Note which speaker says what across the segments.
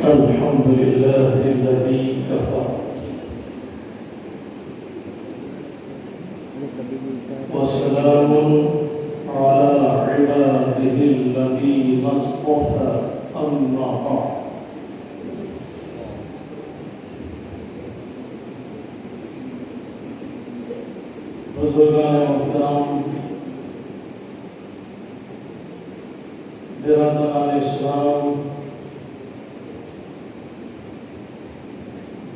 Speaker 1: الحمد لله الذي كفى وسلام على عباده الذين اصطفى أما بعد بزرگان محترم برادران اسلام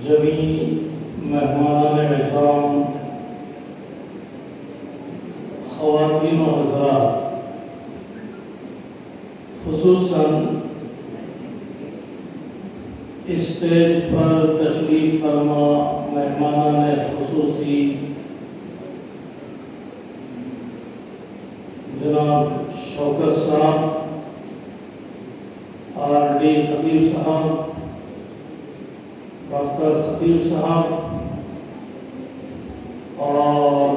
Speaker 1: جمیع مہمانان اعظام خواتین و حضرات خصوصاً اسٹیج پر تشریف فرما مہمانان خصوصی جناب شوکت صاحب آر ڈی خطیب صاحب ڈاکٹر خطیب صاحب اور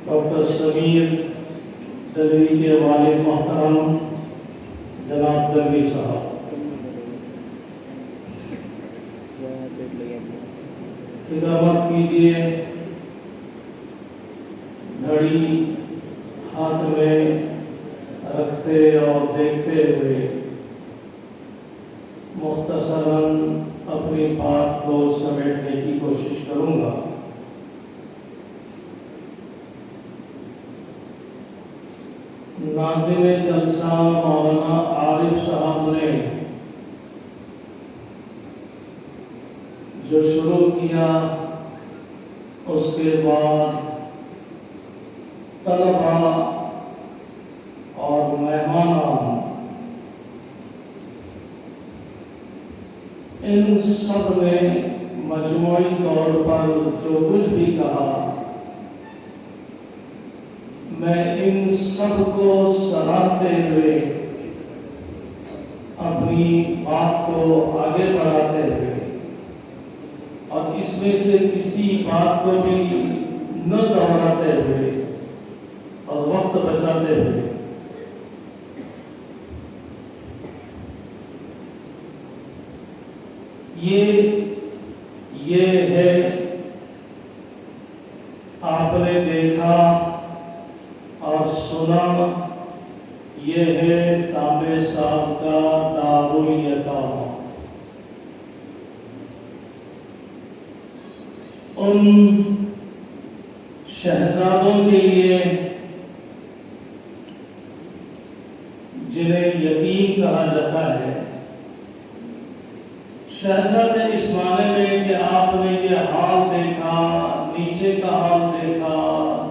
Speaker 1: ڈاکٹر سمیر دلوی کے والد محترم جناب دلوی صاحب، خدمت کیجیے۔ گھڑی ہاتھ میں رکھتے اور دیکھتے ہوئے مختصراً اپنی بات کو سمیٹنے کی کوشش کروں گا۔ ناظم جلسہ مولانا عارف صاحب نے جو شروع کیا، اس کے بعد طلباء اور مہمانان ان سب نے مجموعی طور پر جو کچھ بھی کہا، میں ان سب کو سراہتے ہوئے اپنی بات کو آگے بڑھاتے ہوئے اور اس میں سے کسی بات کو بھی نہ دہراتے ہوئے اور وقت بچاتے ہوئے یہ ہے، آپ نے دیکھا اور سنا، یہ ہے تانبے صاحب کا دارالیتام۔ ان شہزادوں کے لیے جنہیں یتیم کہا جاتا ہے، شہزادے اس معنی میں کہ آپ نے یہ حال دیکھا، نیچے کا حال دیکھا،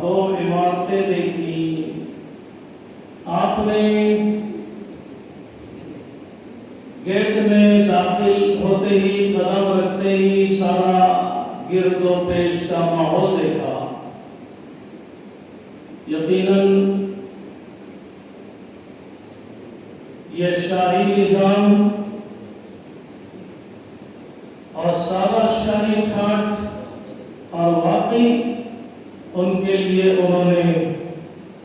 Speaker 1: دو عمارتیں دیکھی، آپ نے گیٹ میں داخل ہوتے ہی، قدم رکھتے ہی سارا گرد و پیش کا ماحول دیکھا۔ یقیناً یہ شاہی نظام اور سارا شاہی ٹھاٹ، اور واقعی ان کے لیے انہوں نے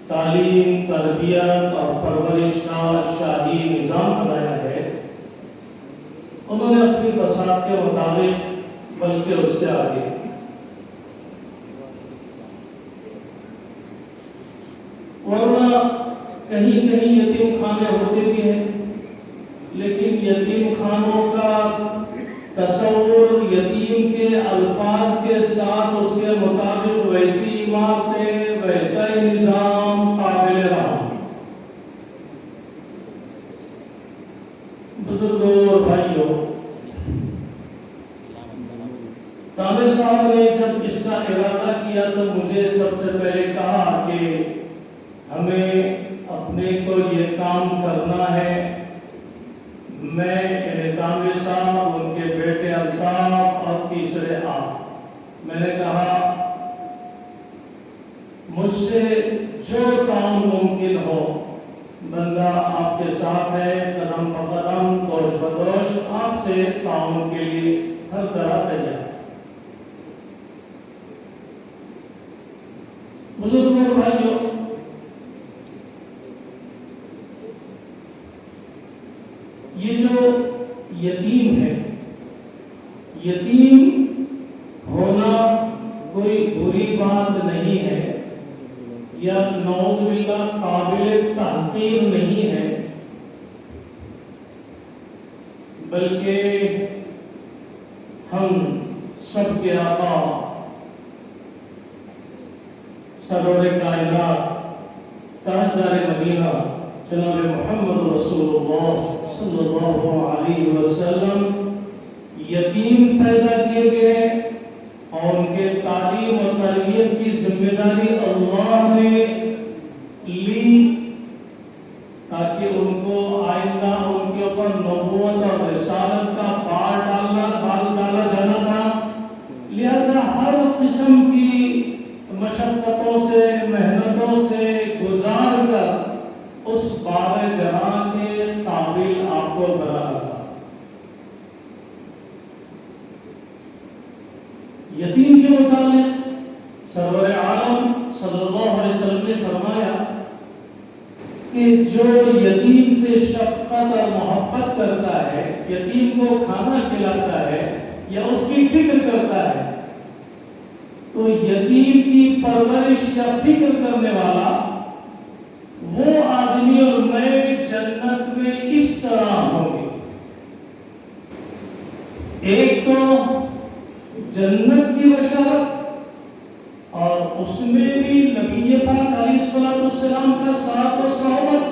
Speaker 1: تعلیم، تربیت اور پرورش کا شاہی نظام بنایا ہے۔ انہوں نے اپنی بساط کے مطابق، بلکہ اس سے آگے، ورنہ کہیں کہیں یتیم خانے ہوتے بھی ہیں، لیکن یتیم خانوں کا تصور یتیم کے الفاظ کے ساتھ اس کے مطابق ویسی عمارتیں، ویسا ہی نظام قابل رحم۔ بزرگوں اور بھائیوں، تانبے صاحب نے جب اس کا ارادہ کیا تو مجھے سب سے پہلے کہا کہ ہمیں اپنے کو یہ کام کرنا ہے۔ میں تانبے صاحب، ان کے بیٹے الطاف اور تیسرے آپ، میں نے کہا مجھ سے جو کام ممکن ہو، بندہ آپ کے ساتھ ہے، قدم بقدم، دوش بدوش، آپ سے تعاون کے لیے ہر طرح تیار۔ بزرگوں اور بھائیوں، یہ جو یتیم ہے، یتیم ہونا کوئی بری بات نہیں ہے یا نعوذ باللہ قابل تحقیر نہیں ہے، بلکہ ہم سب کے آقا سرور کائنات تاجدار مدینہ جناب محمد رسول اللہ صلی اللہ علیہ وسلم یتیم پیدا کیے گئے اور ان کے تعلیم و تربیت کی ذمہ داری اللہ نے لی تاکہ ان کو آئندہ ان کے اوپر نبوت اور رسالت کا بار ڈالا جانا تھا، لہذا ہر قسم کی مشقتوں سے محنتوں سے گزار کر اس بار گراں کے قابل آپ کو بنانا تھا۔ یتیم کے متعلق سرور عالم صلی اللہ علیہ وسلم نے فرمایا کہ جو یتیم سے شفقت اور محبت کرتا ہے، یتیم کو کھانا کھلاتا ہے یا اس کی فکر کرتا ہے، تو یتیم کی پرورش یا فکر کرنے والا وہ آدمی اور میں جنت میں اس طرح ہوں گے۔ ایک تو جنت کی بشارت اور اس میں بھی نبی پاک علیہ الصلوۃ والسلام کا ساتھ و صحبت،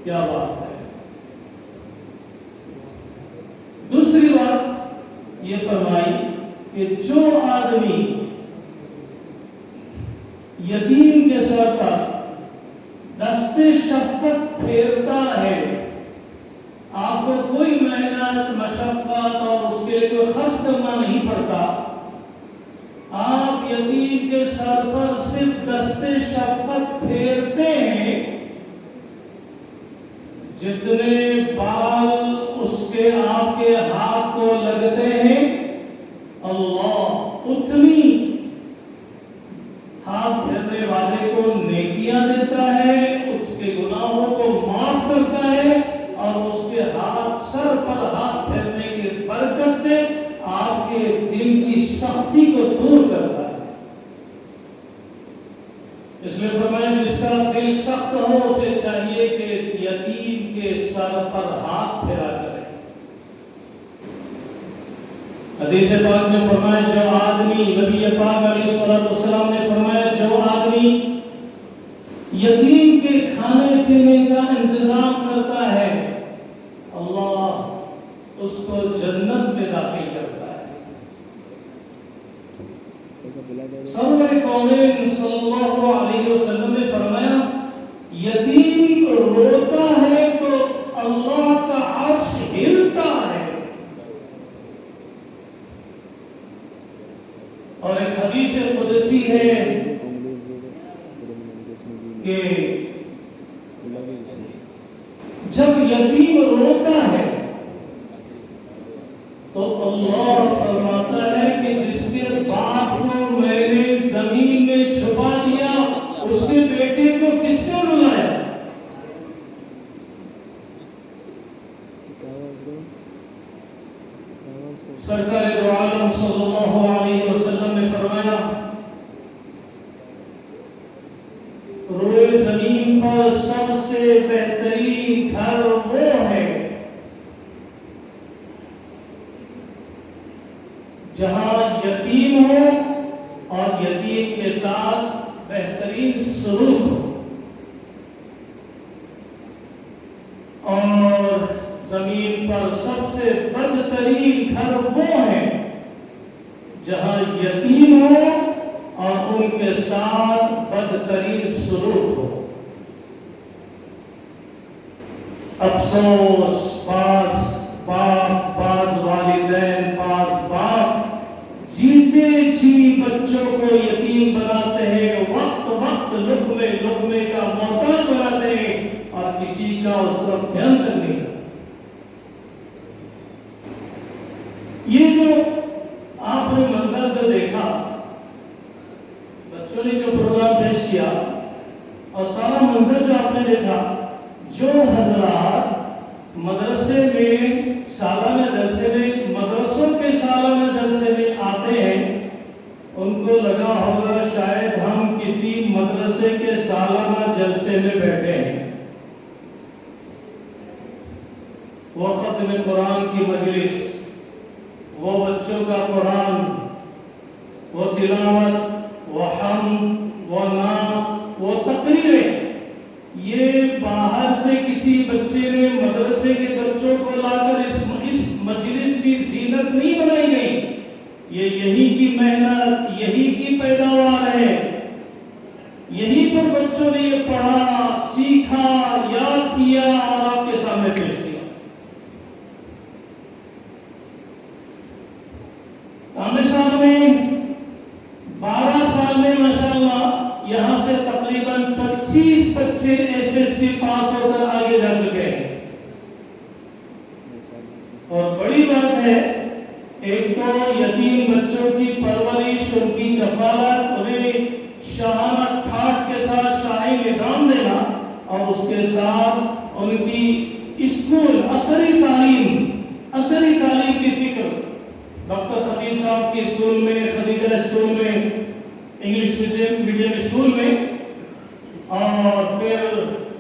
Speaker 1: کیا بات ہے۔ دوسری بات یہ فرمائی کہ جو آدمی یتیم کے سر پر دست شفقت پھیرتا ہے، آپ کو کوئی محنت مشقت اور اس کے لیے کوئی خرچ کرنا نہیں پڑتا، آپ یتیم کے سر پر صرف دست شفقت پھیرتے ہیں، جتنے بال اس کے آپ کے ہاتھ کو لگتے ہیں اللہ اتنی ہاتھ پھیرنے والے کو نیکیاں دیتا ہے، اس کے گناہوں کو معاف کرتا ہے اور اس کے ہاتھ سر پر ہاتھ پھیرنے کی برکت سے آپ کے دل کی سختی کو دور کرتا ہے۔ اس لیے فرمایا جس کا دل سخت ہو اسے چاہیے کہ یتیم کے سر پر ہاتھ پھیرا کرے۔ حدیث پاک میں فرمایا جو آدمی، نبی پاک علیہ الصلوۃ والسلام نے فرمایا جو آدمی یتیم کے کھانے پینے کا انتظام کرتا ہے اللہ اس کو جنت میں داخل کرتا ہے۔ سرور کونین صلی اللہ علیہ وسلم نے فرمایا یتیم روتا ہے تو اللہ کا عرش ہلتا ہے۔ اور ایک حدیث قدسی ہے کہ جب یتیم روتا ہے تو اللہ فرماتا ہے کہ جس کے باپ کو میں نے زمین میں چھپا دیا اس کے بیٹے کو کس نے رلایا؟ سرکار دو عالم صلی اللہ علیہ وسلم نے فرمایا روئے زمین پر سب سے بہترین گھر وہ ہے جہاں یتیم ہو اور یتیم کے ساتھ بہترین سلوک ہو، اور زمین پر سب سے بدترین گھر وہ ہے جہاں یتیم ہو اور ان کے ساتھ بدترین سلوک ہو۔ افسوس بعض والدین باپ جیتے جی بچوں کو یتیم بناتے ہیں، وقت لقمے کا محتاج بناتے ہیں اور کسی کا اس طرف دھیان تک نہیں کرتے۔ یہ جو آپ نے منظر جو دیکھا، بچوں نے جو پروگرام پیش کیا اور سارا منظر جو آپ نے دیکھا، جو حضرات مدرسے میں سالانہ جلسے میں مدرسوں کے سالانہ جلسے میں آتے ہیں، ان کو لگا ہوگا شاید ہم کسی مدرسے کے سالانہ جلسے میں بیٹھے ہیں۔ وہ ختم قرآن کی مجلس، وہ بچوں کا قرآن، وہ تلاوت، وہ حمد، وہ نعت، وہ تقریریں، یہ باہر سے کسی بچے نے مدرسے کے بچوں کو لا کر اس مجلس کی زینت نہیں بنائی گئی، یہ یہی کی محنت، یہی کی پیداوار ہے، یہی پر بچوں نے یہ پڑھا، سیکھا، یاد کیا اور آپ کے سامنے پیش کیا۔ عامر صاحب میں 12 سال میں ماشاءاللہ یہاں سے تقریباً 25 بچے ایس ایس سی پاس ہو کر آگے جا چکے ہیں، اور بڑی بات ہے ایک تو یتیم بچوں کی پرورش، ان کی کفالت، انہیں شاہانہ ٹھاٹ کے ساتھ شاہی نظام دینا، اور اس کے ساتھ ان کی اسکول عصری تعلیم کی فکر۔ ڈاکٹر خطیب صاحب کی اسکول میں، خدیجہ اسکول میں، انگلش میڈیم اسکول میں، اور پھر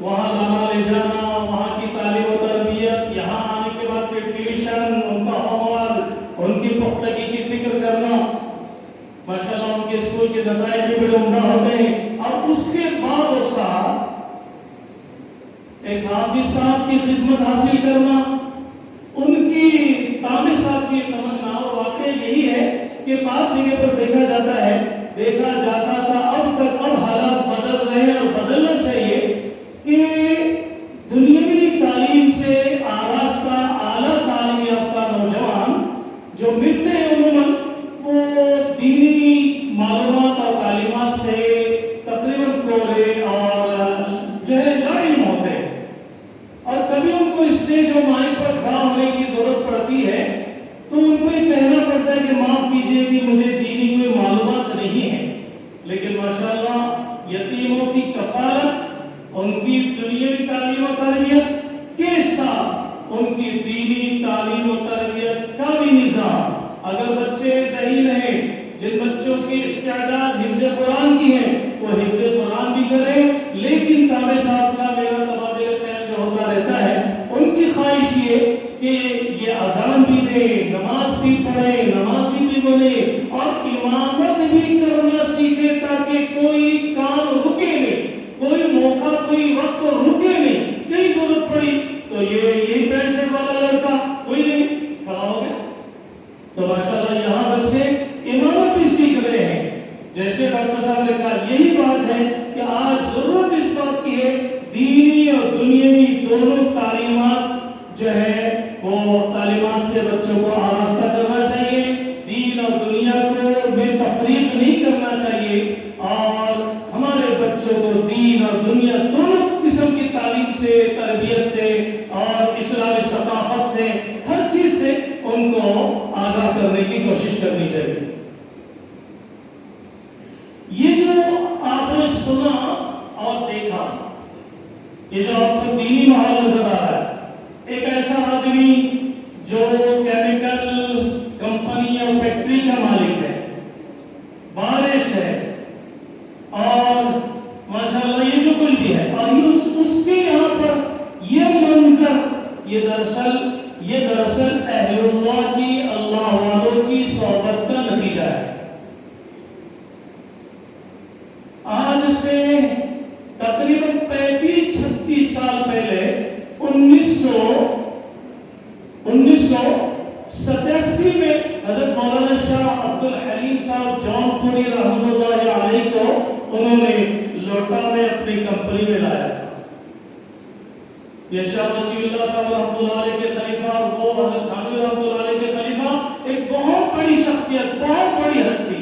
Speaker 1: وہاں لانا لے جانا، وہاں کی تعلیم و تربیت، یہاں آنے کے بعد پھر ٹیوشن، ان کا ہوم ورک، ان کی پختگی کی فکر کرنا، ماشاءاللہ ان کے اسکول کے نتائج بھی بڑے عمدہ ہوتے ہیں۔ اور اس کے بعد وہ صاحب ایک حافظ صاحب کی خدمت حاصل کرنا، ان کی تامر صاحب کی تمنا اور واقعہ یہی ہے کہ بعض جگہ پر دیکھا جاتا تھا اب حالات بدل رہے ہیں اور بدلنا چاہیے کہ دنیاوی تعلیم سے آراستہ اعلیٰ تعلیم یافتہ نوجوان جو ملتے ہیں عموماً وہ دینی معلومات اور تعلیمات سے تقریباً کورے اور جو ہے لاعلم ہوتے ہیں، اور کبھی ان کو اسٹیج اور مائک پر کھڑا ہونے کی ضرورت پڑتی ہے تو ان کو یہ کہنا پڑتا ہے کہ معاف کیجیے کہ مجھے دینی کوئی معلومات نہیں ہے، لیکن ماشاءاللہ یتیموں کی کفالت، ان کی دنیاوی تعلیم و تربیت کے ساتھ ان کی دینی تعلیم و تربیت کا بھی نظام، اگر بچے ذہین ہیں، جن بچوں کی استعداد حفظ قرآن کی ہے وہ حفظ قرآن بھی کریں، لیکن تابع صاحب کا میرا تبادلہ خیال جو ہوتا رہتا ہے، ان کی خواہش یہ کہ یہ اذان بھی دے، نماز بھی پڑھے، نمازی بھی بنے، اور امامت بھی کرنا سیکھے تاکہ کوئی کام رکے نہیں، کوئی موقع، کوئی وقت رکے نہیں، کہیں ضرورت پڑی تو یہ پینٹ شرٹ والا لڑکا کوئی نہیں کھڑا ہو گیا۔ تو ماشاءاللہ یہاں بچے امامت بھی سیکھ رہے ہیں۔ جیسے ڈاکٹر صاحب نے کہا یہی بات ہے کہ آج ضرورت اس بات کی ہے دینی اور دنیاوی دونوں تعلیمات جو ہے وہ تعلیمات سے بچوں کو آراستہ کرنا چاہیے، دین اور دنیا کو میں تفریق نہیں کرنا چاہیے، اور ہمارے بچوں کو دین اور دنیا دونوں قسم کی تعلیم سے، تربیت سے اور اسلامی ثقافت سے، ہر چیز سے ان کو آگاہ کرنے کی کوشش کرنی چاہیے۔ یہ جو آپ نے سنا اور دیکھا، یہ جو آپ کو دینی ماحول نظر آ رہا ہے، ایک ایسا آدمی جو کیمیکل کمپنی یا فیکٹری کا مالک ہے، بارش ہے اور ماشاءاللہ یہ جو کچھ بھی ہے، اور اس کے یہاں پر یہ منظر، یہ دراصل اہل اللہ کی، اللہ والوں کی صحبت کا نتیجہ ہے۔ آج سے تقریباً 35-36 سال پہلے 1987 میں حضرت مولانا شاہ عبد الحلیم صاحب جون پوری رحمۃ اللہ علیہ کو انہوں نے لوٹا میں اپنی کمپنی میں لایا۔ یہ شاہ وسیع اللہ صاحب رحمۃ اللہ علیہ کے خلیفہ اور وہ حضرت تھانوی رحمۃ اللہ علیہ کے خلیفہ، ایک بہت بڑی شخصیت، بہت بڑی ہستی۔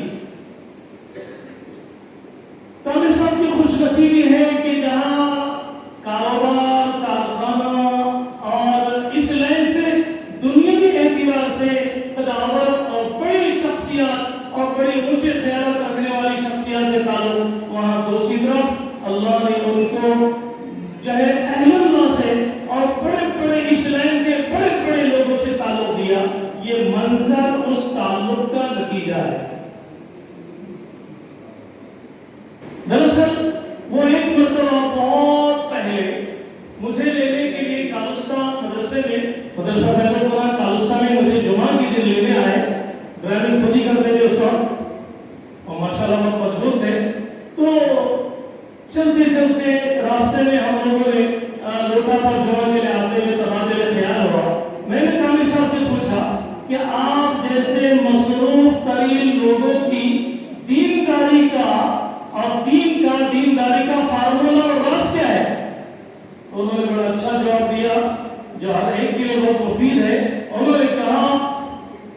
Speaker 1: تانوی صاحب کی خوش نصیبی ہے کہ جہاں کاروبار، کارخانہ اور اس لین سے دنیاوی اعتبار سے تداول اور بڑی شخصیات اور بڑی اونچے خیالات رکھنے والی شخصیات سے تعلق، وہاں دوسری طرف اللہ نے ان کو جو ہے اہل اللہ سے اور بڑے بڑے اس لین مدرسے میں مدرسہ فیض القرآن کالستہ میں مجھے جمعہ کے دن لینے آئے، ڈرائیونگ خود ہی کرتے تھے اس وقت اور ماشاءاللہ بہت مضبوط تھے. تو چلتے چلتے راستے میں ہم لوگوں نے لوٹا پر جمعہ کے لیے آتے ہوئے تبادلہ خیال ہوا. میں نے کامل صاحب سے پوچھا کہ آپ جیسے مصروف ترین لوگوں کی دینداری کا اور دینداری کا فارمولا اور راز کیا ہے؟ انہوں نے بڑا اچھا جواب دیا جو ہر ایک کے لیے بہت مفید ہے. انہوں نے کہا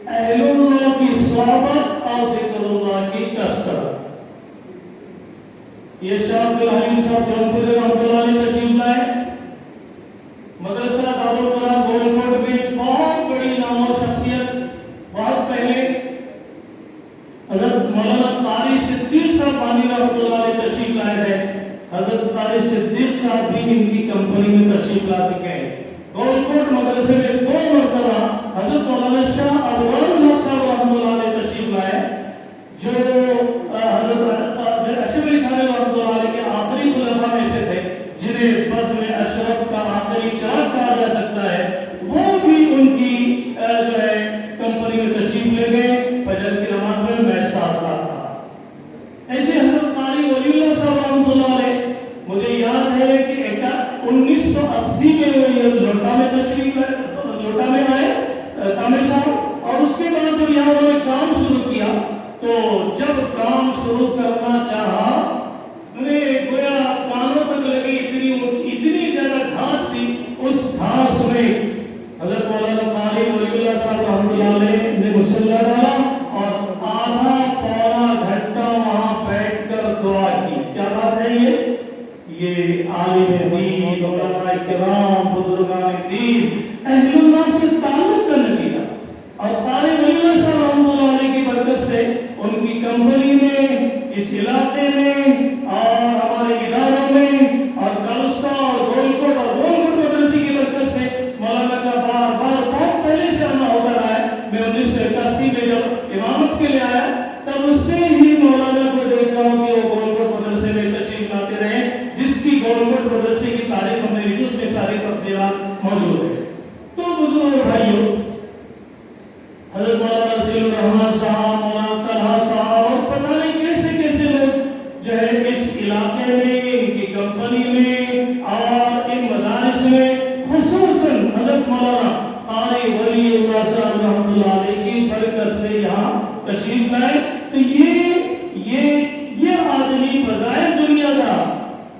Speaker 1: اہل اللہ کی صحبت اور ذکر اللہ کی کثرت. یہ شاہ عبد الحلیم صاحب جونپور رحمۃ اللہ علیہ تشریف لائے. مدرسہ دارالقرآن گولکوٹ میں بہت بڑی نام و شخصیت بہت پہلے حضرت مولانا قاری صدیق صاحب بانی رحمۃ اللہ علیہ تشریف لائے تھے. حضرت قاری صدیق صاحب بھی ان کی کمپنی میں تشریف لا چکے ہیں. گولکوٹ مدرسے میں 2 مرتبہ حضرت مولانا شاہ ابوال الحق صاحب رحمۃ اللہ علیہ تشریف لائے جو حضرت اشرف علی تھانوی رحمۃ اللہ علیہ کے آخری خلفاء میں سے تھے جنہیں بزم اشرف کا آخری چراغ کہا جا سکتا ہے. وہ بھی ان کی جو ہے کمپنی میں تشریف لے گئے. فجر کی نماز میں میں ساتھ تھا. ایسے حضرت قاری ولی اللہ صاحب رحمۃ اللہ علیہ مجھے یاد ہے کہ 1980 میں وہ لوٹا میں تشریف لوٹا میں آئے کامل صاحب. اور اس کے بعد جب یہاں انہوں نے کام شروع کیا تو جب کام شروع کرنا چاہا انہیں گویا کانوں تک لگی اتنی زیادہ گھاس تھی. اس گھاس میں حضرت مولانا قاری ولی اللہ صاحب رحمۃ اللہ علیہ نے مسلح ڈالا اور آدھا پونا گھنٹہ وہاں بیٹھ کر دعا کی. کیا بات ہے یہ عالم دین علماء کرام بزرگان دین اہل اللہ سے تعلق کا نتیجہ. اور قاری ولی اللہ صاحب رحمۃ اللہ علیہ کی برکت سے ان کی کمپنی میں اس علاقے میں اور ہمارے اداروں میں اور کالستہ اور گولکوٹ مدرسے کی برکت سے مولانا کا بار بار بہت پہلے سے آنا ہوتا رہا ہے. میں 1981 میں جب امامت کے لیے آیا تب اس سے ہی مولانا کو دیکھ رہا ہوں کہ وہ گولکوٹ مدرسے میں تشریف لاتے رہے جس کی گولکوٹ مدرسے کی تاریخ ہم نے لکھی. اس میں ساری تفصیلات موجود ہے. تو بزرگ بھائیوں حضرت مولانا ذیل الرحمان صاحب مولانا طلحہ صاحب اور پتہ نہیں کیسے کیسے لوگ جو ہے اس علاقے میں ان کی کمپنی میں اور ان مدارس میں خصوصاً حضرت مولانا قاری ولی اللہ صاحب رحمۃ اللہ علیہ کی برکت سے یہاں تشریف لائے. تو یہ آدمی بظاہر دنیا کا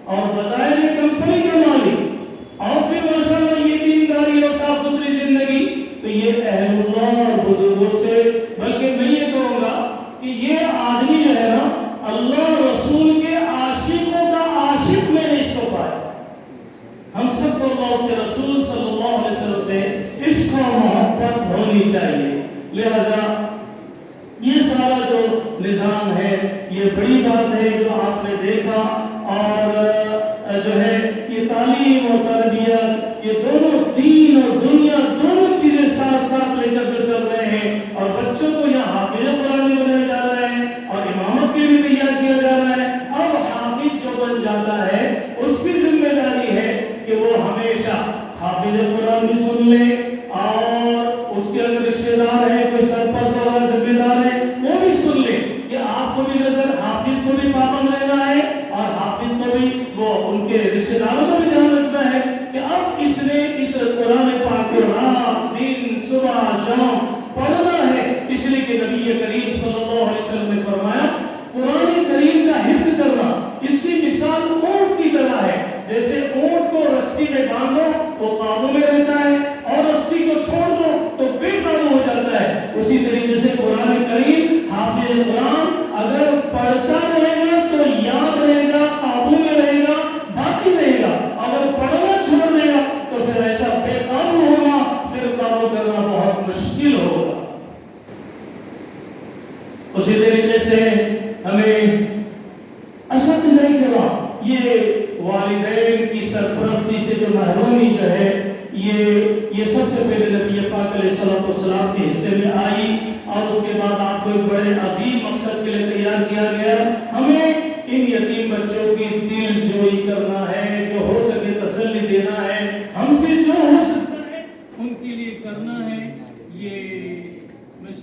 Speaker 1: اور بظاہر کمپنی کا مالک اور پھر ماشاءاللہ یہ دینداری اور صاف ستھری زندگی. تو یہ اہل اللہ اور بزرگوں سے بلکہ میں یہ کہوں گا کہ یہ آدمی جو ہے نا اللہ رسول کے عاشقوں کا عاشق میں نے اس کو پایا. ہم سب کو اللہ اس کے رسول صلی اللہ علیہ وسلم سے عشق و محبت ہونی چاہیے. لہذا یہ سارا جو نظام ہے یہ بڑی بات ہے جو آپ نے دیکھا. اور جو ہے یہ تعلیم اور تربیت یہ دونوں دین اور دنیا دونوں چیزیں ساتھ ساتھ لے کر جو چل رہے ہیں اور بچوں کو یہاں حافظ قرآن میں بنایا جا رہا ہے اور امامت کے لیے تیار کیا جا رہا ہے. اب حافظ جو بن جاتا ہے اس کی ذمہ داری ہے کہ وہ ہمیشہ حافظ قرآن بھی سن لے اور اس کے اگر رشتے دار ہیں کوئی سرپرست والا ذمہ دار ہے وہ بھی سن لے کہ آپ کو بھی نظر حافظ کو بھی پابند رہنا ہے اور حافظ کو بھی وہ ان کے رشتے داروں کو بھی دھیان رکھنا ہے کہ اب اس نے اس قرآن پاک کو رات دن صبح شام پڑھنا ہے. اس لیے کہ نبی کریم صلی اللہ علیہ وسلم نے فرمایا قرآن کریم کا حفظ کرنا اس کی مثال اونٹ کی طرح ہے. جیسے اونٹ کو رسی میں باندھو وہ قابو میں رہتا ہے اور رسی کو چھوڑ دو تو بے قابو ہو جاتا ہے. اسی طریقے سے قرآن کریم حافظ قرآن اگر پڑھتا رہے گا تو یاد رہے گا قابو میں رہے گا باقی رہے گا. اگر پڑھنا چھوڑ دے گا تو پھر ایسا بے قابو ہوگا پھر قابو کرنا بہت مشکل ہوگا. اسی طریقے سے ہمیں اساتذہ کرام یہ والدین کی سرپرستی سے جو محرومی جو ہے یہ سب سے پہلے نبی پاک علیہ الصلوۃ والسلام کے حصے میں آئی اور اس کے بعد آپ کو ایک بڑے عظیم مقصد کے لیے تیار کیا گیا. ہمیں ان یتیم بچوں کی دل جوئی کرنا ہے جو ہو سکے تسلی دینا ہے. ہم سے جو ہو سکتا ہے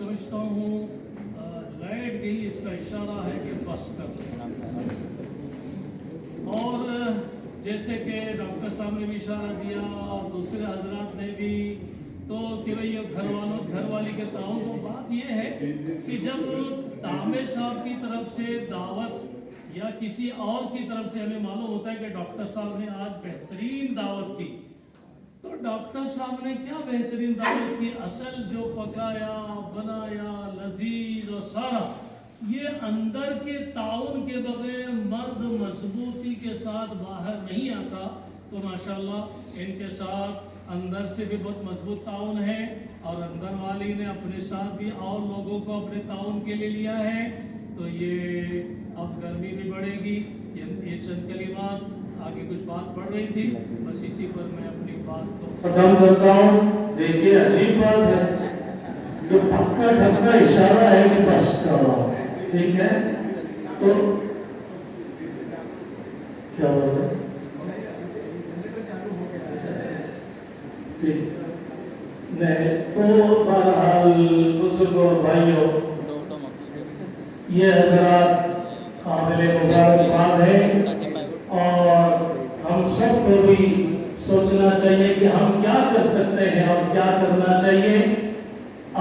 Speaker 2: سمجھتا ہوں لائٹ گئی اس کا اشارہ ہے کہ بس کر. اور جیسے کہ ڈاکٹر صاحب نے بھی اشارہ دیا اور دوسرے حضرات نے بھی، تو کہ بھئی اب گھر والی کے تعاون. تو بات یہ ہے کہ جب تامر صاحب کی طرف سے دعوت یا کسی اور کی طرف سے ہمیں معلوم ہوتا ہے کہ ڈاکٹر صاحب نے آج بہترین دعوت کی، تو ڈاکٹر صاحب نے کیا بہترین دعوت کی؟ اصل جو پکایا بنایا لذیذ اور سارا، یہ اندر کے تعاون کے بغیر مرد مضبوطی کے ساتھ باہر نہیں آتا. تو ماشاءاللہ ان کے ساتھ اندر سے بھی بہت مضبوط تعاون ہے، اور اندر والی نے اپنے ساتھ بھی اور لوگوں کو اپنے تعاون کے لیے لیا ہے. تو یہ اب گرمی بھی بڑھے گی. یہ چند کلمات، آگے کچھ بات پڑھ رہی تھی، بس اسی پر میں اپنی بات کو
Speaker 1: ختم کرتا ہوں. دیکھیے عجیب بات ہے، جو پکا ڈھکا اشارہ ہے کہ بس کرو. ٹھیک ہے، تو کیا ہو رہا ہے؟ ٹھیک نہیں. تو بہرحال بزرگوں اور بھائیوں، یہ حضرات قابل مبارکباد ہے، اور ہم سب کو بھی سوچنا چاہیے کہ ہم کیا کر سکتے ہیں اور کیا کرنا چاہیے.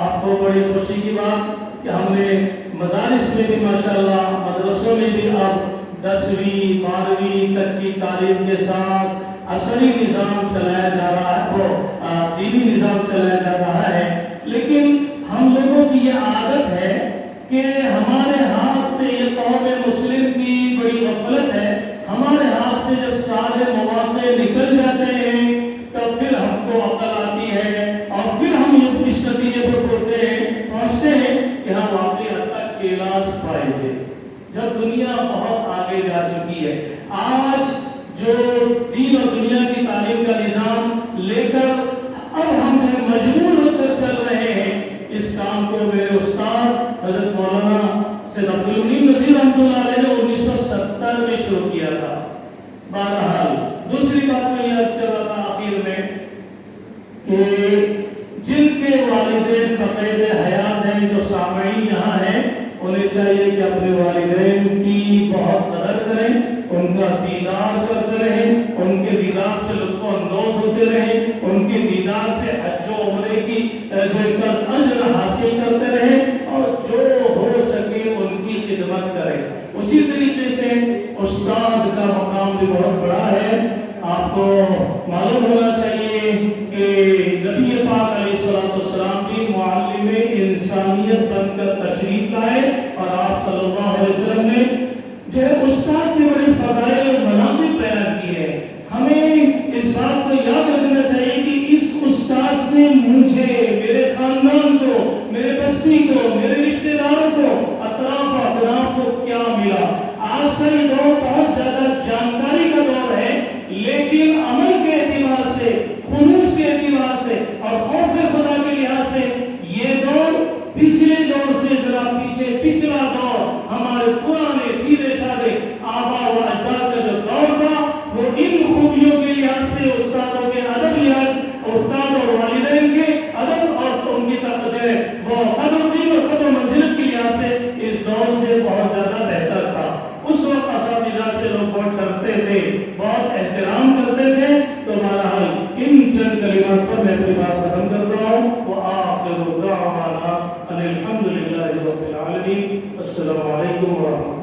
Speaker 1: آپ کو بڑی خوشی کی بات کہ ہم نے مدارس میں بھی ماشاءاللہ، مدرسوں میں بھی اب 10ویں 12ویں تک کی تعلیم کے ساتھ عصری نظام چلایا جا رہا ہے، وہ دینی نظام چلایا جا رہا ہے. لیکن ہم لوگوں کی یہ عادت ہے کہ ہمارے ہاتھ سے، یہ قوم مسلم کی بڑی غفلت ہے، ہمارے ہاتھ سے جب سارے مواقع نکل جاتے ہیں تب پھر ہم کو عقل آتی ہے، اور پھر ہم اس نتیجے پر پہنچتے ہیں کہ ہم واقعی حد تک کلاس پائیں. جب دنیا بہت آگے جا چکی ہے، آج جو دین اور دنیا کی تعلیم کا نظام لے کر اب ہم مجبور ہو کر چل رہے ہیں. اس کام کو میرے استاد حضرت مولانا سید عبدالمنیم نذیر رحمۃ اللہ علیہ نے 1970 میں شروع کیا تھا. بہرحال دوسری بات میں یہ عرض کر رہا تھا آخر میں کہ جن کے والدین بقید حیات ہیں، جو سامعین یہاں ہیں، انہیں چاہیے کہ اپنے والدین کی بہت قدر کریں، ان کا دیدار کرتے رہیں، ان کے دیدار سے لطف اندوز ہوتے رہیں، ان کے دیدار سے حج و عمرے کی جو اجر حاصل کرتے رہیں، اور جو ہو سکے ان کی خدمت کریں. اسی طریقے سے استاد کا مقام بھی بہت بڑا ہے. آپ کو معلوم ہونا چاہیے کہ نبی پاک علیہ السلام بھی معلم انسانیت بن کر تشریف لائے، اور آپ صلی اللہ علیہ وسلم نے جو ہے استاد کے بڑے فضائل اور مناقب بیان کیے ہیں. ہمیں اس بات کو یاد رکھنا چاہیے کہ اس استاد سے مجھے، میرے خاندان کو، میرے بستی کو، میرے رشتہ داروں کو، اطراف و اطراف کو کیا ملا. آج کا یہ دور بہت زیادہ جانکاری کا دور ہے، لیکن عمل کے اعتبار سے، خلوص کے اعتبار سے اور خوف خدا کے لحاظ سے یہ دور پچھلے دور سے ذرا پیچھے، پچھلا دور ہمارے پرانے سیدھے سادے آبا و اجداد کا جو دور تھا، وہ ان خوبیوں کے لحاظ سے، استادوں کے ادب لحاظ، استاد اور والدین کے ادب اور ان کی وہ قدر دین اور قدر منزلت کے لحاظ سے اس دور سے بہت زیادہ بہتر تھا. اس وقت اساتذہ سے لوگ بہت ڈرتے تھے، بہت احترام کرتے تھے. تو بہرحال ان چند کلمات پر میں اپنی بات ختم کرتا ہوں. وآخر دعوانا ان الحمد للہ رب العالمین. السلام علیکم ورحمۃ اللہ.